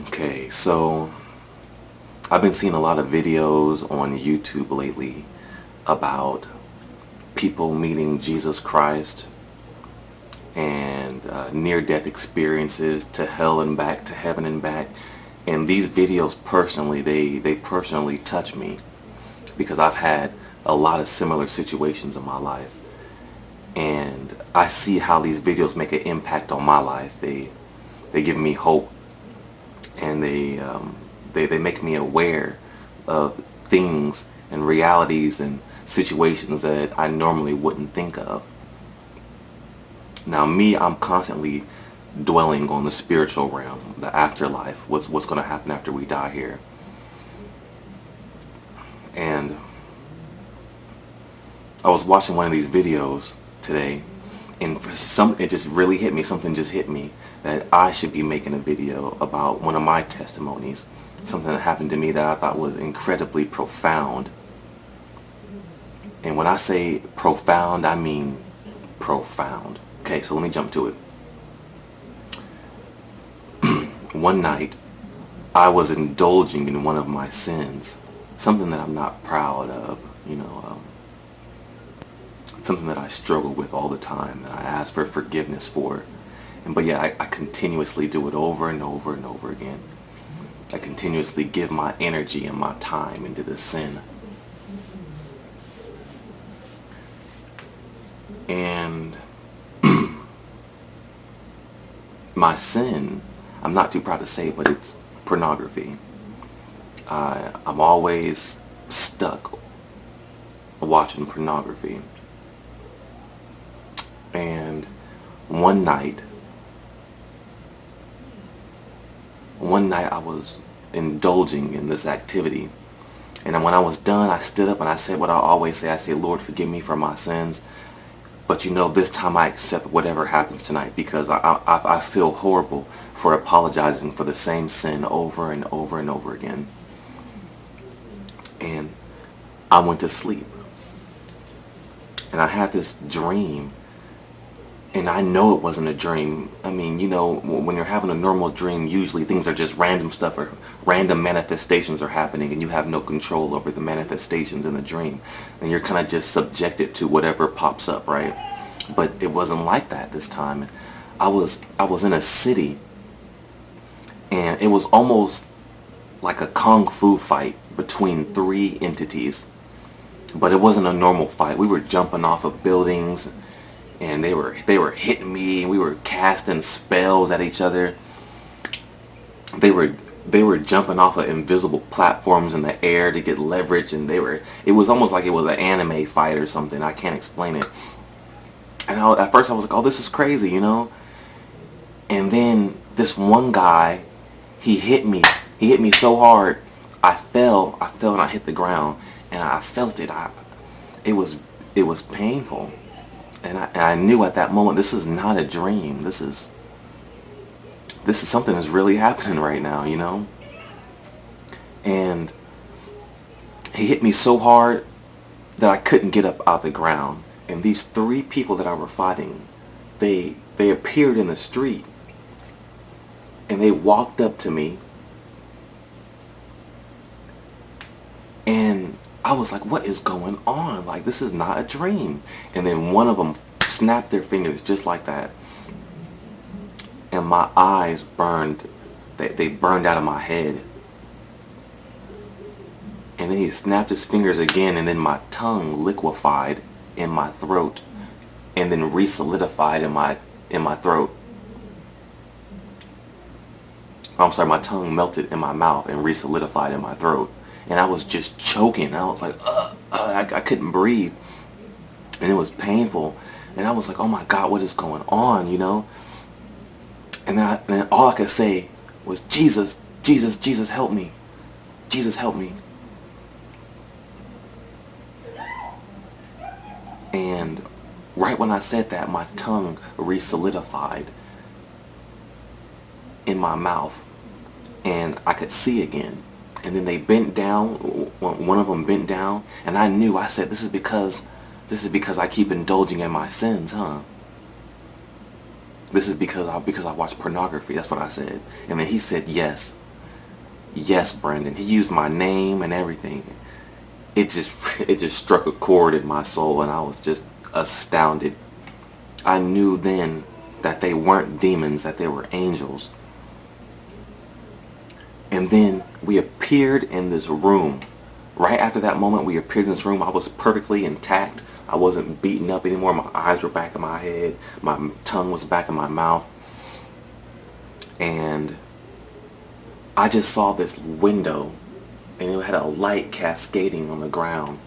Okay, so I've been seeing a lot of videos on YouTube lately about people meeting Jesus Christ and near-death experiences to hell and back, to heaven and back. And these videos personally, they personally touch me because I've had a lot of similar situations in my life. And I see how these videos make an impact on my life. They give me hope, and they make me aware of things and realities and situations that I normally wouldn't think of. Now me, I'm constantly dwelling on the spiritual realm, the afterlife, what's going to happen after we die here. And I was watching one of these videos today, and it just really hit me. Something just hit me that I should be making a video about one of my testimonies, something that happened to me that I thought was incredibly profound. And when I say profound, I mean profound. Okay, so let me jump to it. One night, I was indulging in one of my sins, something that I'm not proud of, something that I struggle with all the time, that I ask for forgiveness for. But yeah, I continuously do it over and over and over again. I continuously give my energy and my time into this sin. And my sin, I'm not too proud to say, but it's pornography. I'm always stuck watching pornography. And one night I was indulging in this activity. And when I was done, I stood up and I said what I always say. I say, Lord, forgive me for my sins. But this time I accept whatever happens tonight, because I feel horrible for apologizing for the same sin over and over and over again. And I went to sleep. And I had this dream. And I know it wasn't a dream. I mean, when you're having a normal dream, usually things are just random stuff, or random manifestations are happening, and you have no control over the manifestations in the dream. And you're kind of just subjected to whatever pops up, right? But it wasn't like that this time. I was in a city, and it was almost like a kung fu fight between three entities. But it wasn't a normal fight. We were jumping off of buildings, and they were hitting me, and we were casting spells at each other. They were jumping off of invisible platforms in the air to get leverage, and it was almost like it was an anime fight or something. I can't explain it. And at first I was like, oh, this is crazy, And then this one guy, he hit me so hard, I fell and I hit the ground, and I felt it. It was painful. And I knew at that moment, this is not a dream. This is something that's really happening right now, And he hit me so hard that I couldn't get up out the ground. And these three people that I were fighting, they appeared in the street. And they walked up to me. And I was like, what is going on? Like, this is not a dream. And then one of them snapped their fingers just like that. And my eyes burned. They burned out of my head. And then he snapped his fingers again, and then my tongue liquefied in my throat and then re-solidified in my throat. I'm sorry, my tongue melted in my mouth and re-solidified in my throat. And I was just choking. I was like, I couldn't breathe. And it was painful. And I was like, oh my God, what is going on, And then all I could say was, Jesus, Jesus, Jesus, help me. Jesus, help me. And right when I said that, my tongue re-solidified in my mouth. And I could see again. And then they bent down. One of them bent down, and I knew. I said, "This is because I keep indulging in my sins, huh? This is because I watch pornography." That's what I said. And then he said, "Yes." Yes, Brandon. He used my name and everything. It just it just struck a chord in my soul, and I was just astounded. I knew then that they weren't demons, that they were angels. And then we appeared in this room. Right after that moment, we appeared in this room. I was perfectly intact. I wasn't beaten up anymore. My eyes were back in my head. My tongue was back in my mouth. And I just saw this window, and it had a light cascading on the ground.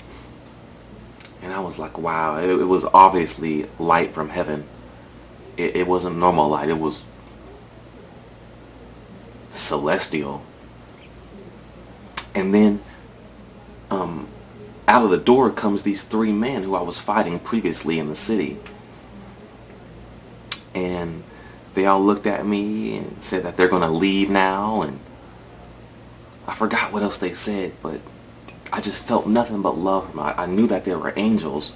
And I was like, wow, it was obviously light from heaven. It wasn't normal light. It was celestial. And then out of the door comes these three men who I was fighting previously in the city. And they all looked at me and said that they're going to leave now. And I forgot what else they said, but I just felt nothing but love from them. I knew that they were angels.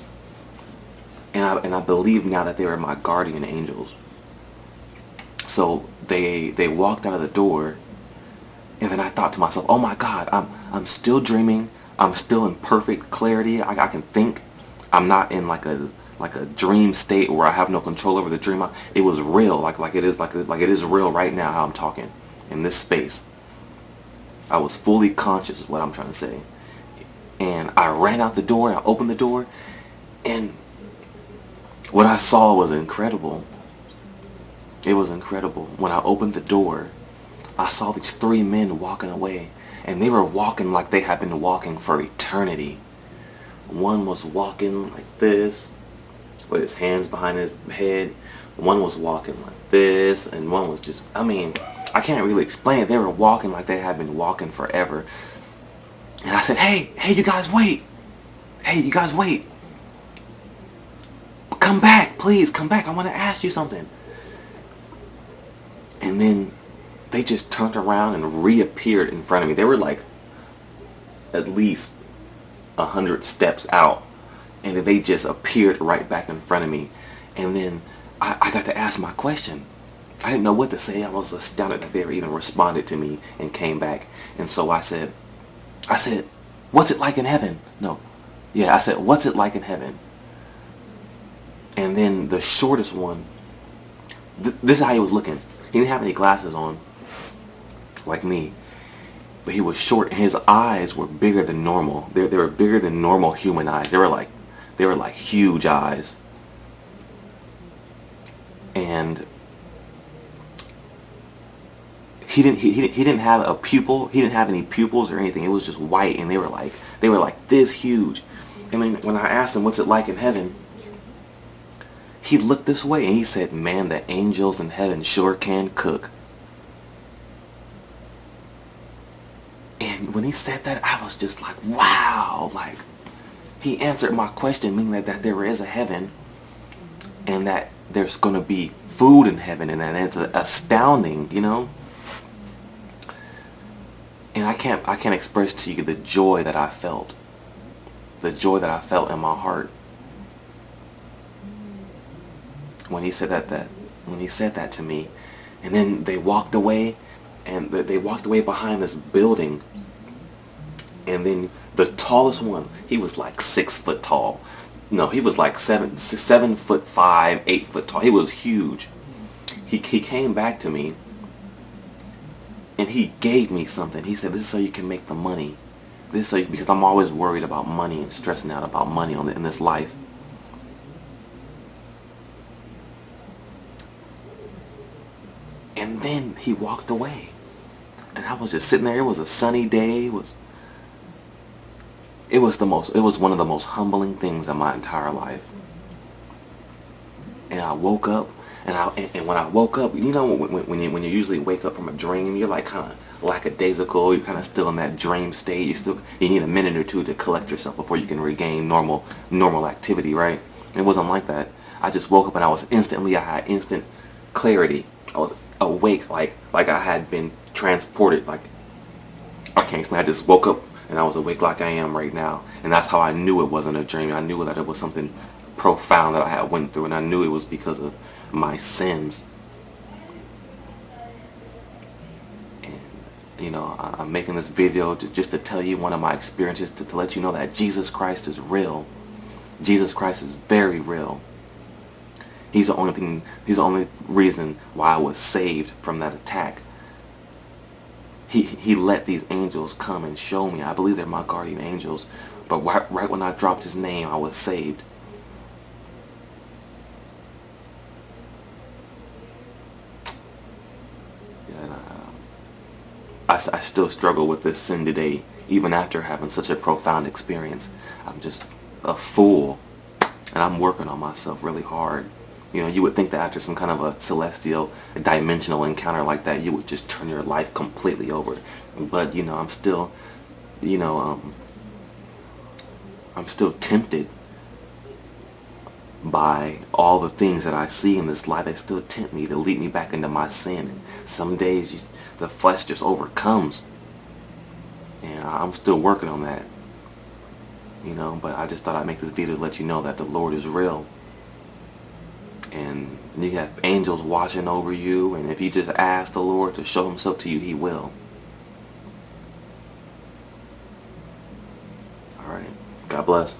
And I believe now that they were my guardian angels. So they walked out of the door. And then I thought to myself, oh my God, I'm still dreaming. I'm still in perfect clarity. I can think. I'm not in like a dream state where I have no control over the dream. It was real, like it is real right now how I'm talking in this space. I was fully conscious is what I'm trying to say. And I ran out the door, I opened the door, and what I saw was incredible. It was incredible. When I opened the door, I saw these three men walking away, and they were walking like they had been walking for eternity. One was walking like this, with his hands behind his head. One was walking like this, and one was just, I can't really explain it. They were walking like they had been walking forever. And I said, hey, you guys wait. Hey, you guys wait. Come back, please, come back. I want to ask you something. And then they just turned around and reappeared in front of me. They were like at least 100 steps out, and then they just appeared right back in front of me. And then I got to ask my question. I didn't know what to say. I was astounded that they even responded to me and came back. And so I said, what's it like in heaven? No. Yeah, I said, what's it like in heaven? And then the shortest one, this is how he was looking. He didn't have any glasses on, like me, but he was short, and his eyes were bigger than normal. They were bigger than normal human eyes. They were like huge eyes. And he didn't have a pupil. He didn't have any pupils or anything. It was just white, and they were like this huge. And then when I asked him what's it like in heaven, he looked this way and he said, man, the angels in heaven sure can cook. And when he said that, I was just like, wow. Like, he answered my question, meaning that there is a heaven, and that there's going to be food in heaven, and that it's astounding, you know? And I can't express to you the joy that I felt. The joy that I felt in my heart. When he said that to me. And then they walked away, and they walked away behind this building. And then the tallest one, he was like 6 foot tall. No, he was like 7'5", 8 foot tall. He was huge. He came back to me, and he gave me something. He said, this is so you can make the money. This is so because I'm always worried about money and stressing out about money in this life. And then he walked away. And I was just sitting there. It was a sunny day. It was one of the most humbling things in my entire life. And I woke up, and when I woke up, you know, when you usually wake up from a dream, you're like kind of lackadaisical. You're kind of still in that dream state. You need a minute or two to collect yourself before you can regain normal activity, right? It wasn't like that. I just woke up, and I had instant clarity. I was awake, like I had been transported. Like, I can't explain. I just woke up, and I was awake like I am right now. And that's how I knew it wasn't a dream. I knew that it was something profound that I had went through, and I knew it was because of my sins. And I'm making this video just to tell you one of my experiences, to let you know that Jesus Christ is real. Jesus Christ is very real. He's the only reason why I was saved from that attack. He let these angels come and show me. I believe they're my guardian angels. But right when I dropped his name, I was saved. And I still struggle with this sin today, even after having such a profound experience. I'm just a fool, and I'm working on myself really hard. You would think that after some kind of a celestial, dimensional encounter like that, you would just turn your life completely over. But I'm still, you know, I'm still tempted by all the things that I see in this life. They still tempt me to lead me back into my sin. And some days the flesh just overcomes, and I'm still working on that. But I just thought I'd make this video to let you know that the Lord is real. And you have angels watching over you, and if you just ask the Lord to show himself to you, he will. Alright. God bless.